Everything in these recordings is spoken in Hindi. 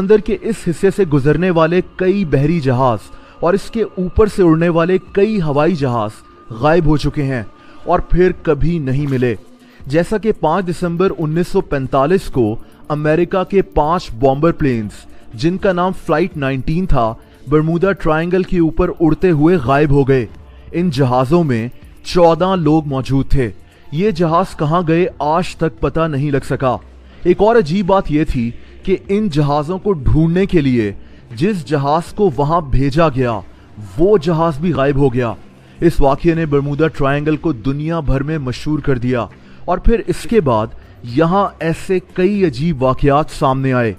समंदर के इस हिस्से से गुजरने वाले कई बहरी जहाज और इसके ऊपर से उड़ने वाले कई हवाई जहाज गायब हो चुके हैं और फिर कभी नहीं मिले। जैसा कि 5 दिसंबर 1945 को अमेरिका के 5 बॉम्बर प्लेन्स जिनका नाम फ्लाइट 19 था बरमूदा ट्रायंगल के ऊपर उड़ते हुए गायब हो गए। इन जहाज़ों में 14 लोग मौजूद थे। ये जहाज कहाँ गए आज तक पता नहीं लग सका। एक और अजीब बात यह थी कि इन जहाज़ों को ढूंढने के लिए जिस जहाज को वहां भेजा गया वो जहाज भी गायब हो गया। इस वाकये ने बरमूदा ट्रायंगल को दुनिया भर में मशहूर कर दिया और फिर इसके बाद यहां ऐसे कई अजीब वाकयात सामने आए।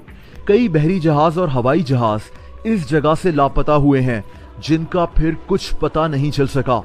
कई बहरी जहाज और हवाई जहाज इस जगह से लापता हुए हैं जिनका फिर कुछ पता नहीं चल सका।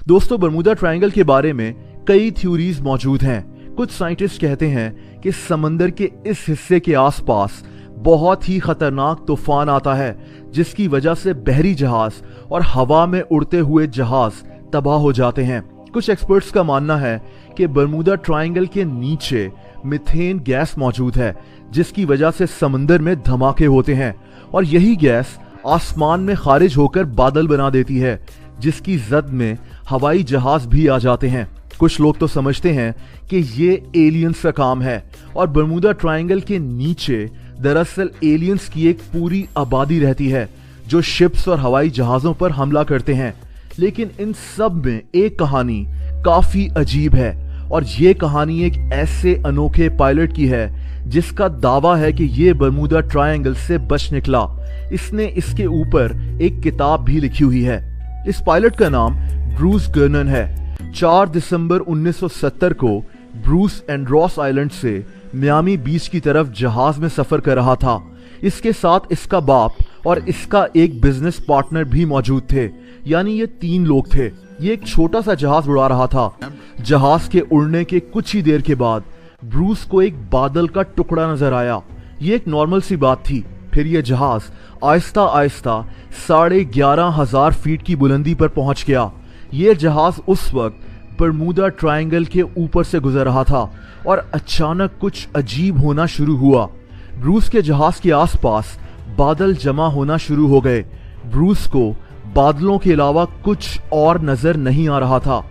दोस्तों, बरमूदा ट्रायंगल के बारे में कई थ्योरीज मौजूद हैं। कुछ साइंटिस्ट कहते हैं कि समंदर के इस हिस्से के आसपास बहुत ही खतरनाक तूफान आता है जिसकी वजह से बहरी जहाज और हवा में उड़ते हुए जहाज तबाह हो जाते हैं। कुछ एक्सपर्ट्स का मानना है कि बरमूदा ट्रायंगल के नीचे मीथेन गैस मौजूद है जिसकी वजह से समंदर में धमाके होते हैं और यही गैस आसमान में खारिज होकर बादल बना देती है जिसकी जद में हवाई जहाज भी आ जाते हैं। कुछ लोग तो समझते हैं कि ये एलियंस का काम है और बरमूदा ट्रायंगल के नीचे दरअसल एलियंस की एक पूरी आबादी रहती है जो शिप्स और हवाई जहाजों पर हमला करते हैं। लेकिन इन सब में एक कहानी काफी अजीब है और ये कहानी एक ऐसे अनोखे पायलट की है जिसका दावा है कि ये बरमूदा ट्रायंगल से बच निकला। इसने इसके ऊपर एक किताब भी लिखी हुई है। इस पायलट का नाम ब्रूस गर्नन है। 4 दिसंबर 1970 को ब्रूस एंड्रोस आइलैंड से मियामी बीच की तरफ जहाज में सफर कर रहा था। इसके साथ इसका बाप और इसका एक बिजनेस पार्टनर भी मौजूद थे, यानी ये 3 लोग थे। ये एक छोटा सा जहाज उड़ा रहा था। जहाज के उड़ने के कुछ ही देर के बाद ब्रूस को एक बादल का टुकड़ा नजर आया। ये एक नॉर्मल सी बात थी। फिर यह जहाज आहिस्ता आहिस्ता 11,500 फीट की बुलंदी पर पहुंच गया। यह जहाज उस वक्त बरमूदा ट्रायंगल के ऊपर से गुजर रहा था और अचानक कुछ अजीब होना शुरू हुआ। ब्रूस के जहाज के आसपास बादल जमा होना शुरू हो गए। ब्रूस को बादलों के अलावा कुछ और नजर नहीं आ रहा था।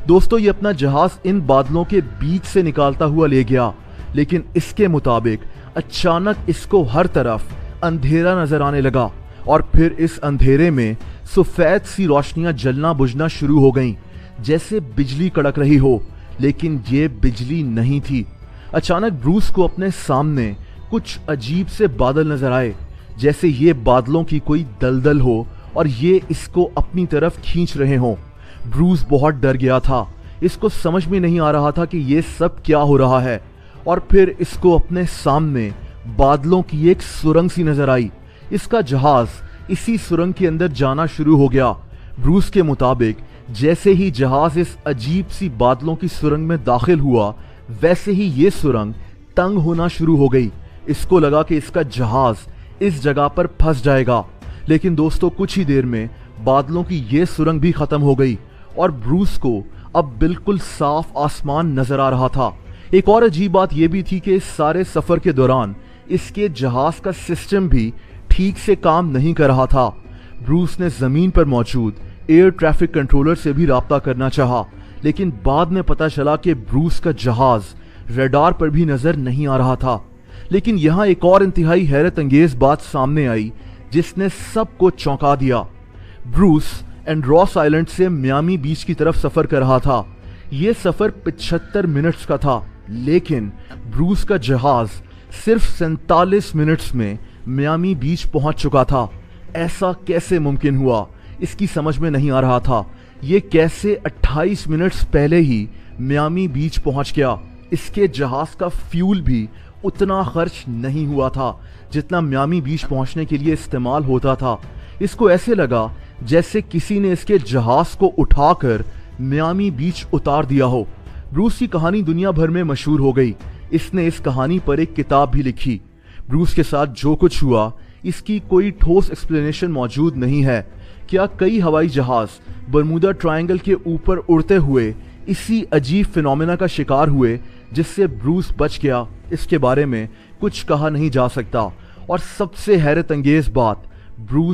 दोस्तों, ये अपना जहाज इन बादलों के बीच से निकालता हुआ ले गया, लेकिन इसके मुताबिक अचानक इसको हर तरफ अंधेरा नजर आने लगा और फिर इस अंधेरे में सफेद सी रोशनियां जलना बुझना शुरू हो गईं, जैसे बिजली कड़क रही हो, लेकिन ये बिजली नहीं थी। अचानक ब्रूस को अपने सामने कुछ अजीब से बादल नजर आए, जैसे ये बादलों की कोई दलदल हो और ये इसको अपनी तरफ खींच रहे हों। ब्रूस बहुत डर गया था। इसको समझ में नहीं आ रहा था कि ये सब क्या हो रहा है और फिर इसको अपने सामने बादलों की एक सुरंग सी नजर आई। इसका जहाज इसी सुरंग के अंदर जाना शुरू हो गया। ब्रूस के मुताबिक जैसे ही जहाज इस अजीब सी बादलों की सुरंग में दाखिल हुआ, वैसे ही ये सुरंग तंग होना शुरू हो गई। इसको लगा कि इसका जहाज इस जगह पर फंस जाएगा, लेकिन दोस्तों कुछ ही देर में बादलों की ये सुरंग भी खत्म हो गई और ब्रूस को अब बिल्कुल साफ आसमान नजर आ रहा था। एक और अजीब बात यह भी थी कि इस सारे सफर के दौरान इसके जहाज का सिस्टम भी ठीक से काम नहीं कर रहा था। ब्रूस ने जमीन पर मौजूद एयर ट्रैफिक कंट्रोलर से भी राब्ता करना चाहा, लेकिन बाद में पता चला कि ब्रूस का जहाज रडार पर भी नजर नहीं आ रहा था। लेकिन यहाँ एक और इंतहाई हैरत अंगेज बात सामने आई जिसने सबको चौंका दिया। ब्रूस एंड्रोस आइलैंड से मियामी बीच की तरफ सफर कर रहा था। यह सफर 75 मिनट्स का था, लेकिन ब्रूस का जहाज सिर्फ 47 मिनट्स में मियामी बीच पहुंच चुका था। ऐसा कैसे मुमकिन हुआ, इसकी समझ में नहीं आ रहा था। ये कैसे 28 मिनट्स पहले ही मियामी बीच पहुंच गया। इसके जहाज का फ्यूल भी उतना खर्च नहीं हुआ था जितना मियामी बीच पहुंचने के लिए इस्तेमाल होता था। इसको ऐसे लगा जैसे किसी ने इसके जहाज को उठाकर मियामी बीच उतार दिया हो। ब्रूस की कहानी दुनिया भर में मशहूर हो गई। इसने इस कहानी पर एक किताब भी लिखी। ब्रूस के साथ जो कुछ हुआ इसकी कोई ठोस एक्सप्लेनेशन मौजूद नहीं है। क्या कई हवाई जहाज बरमूदा ट्रायंगल के ऊपर उड़ते हुए इसी अजीब फिनोमेना का शिकार हुए जिससे ब्रूस बच गया, इसके बारे में कुछ कहा नहीं जा सकता। और सबसे हैरत अंगेज बात, ब्रूस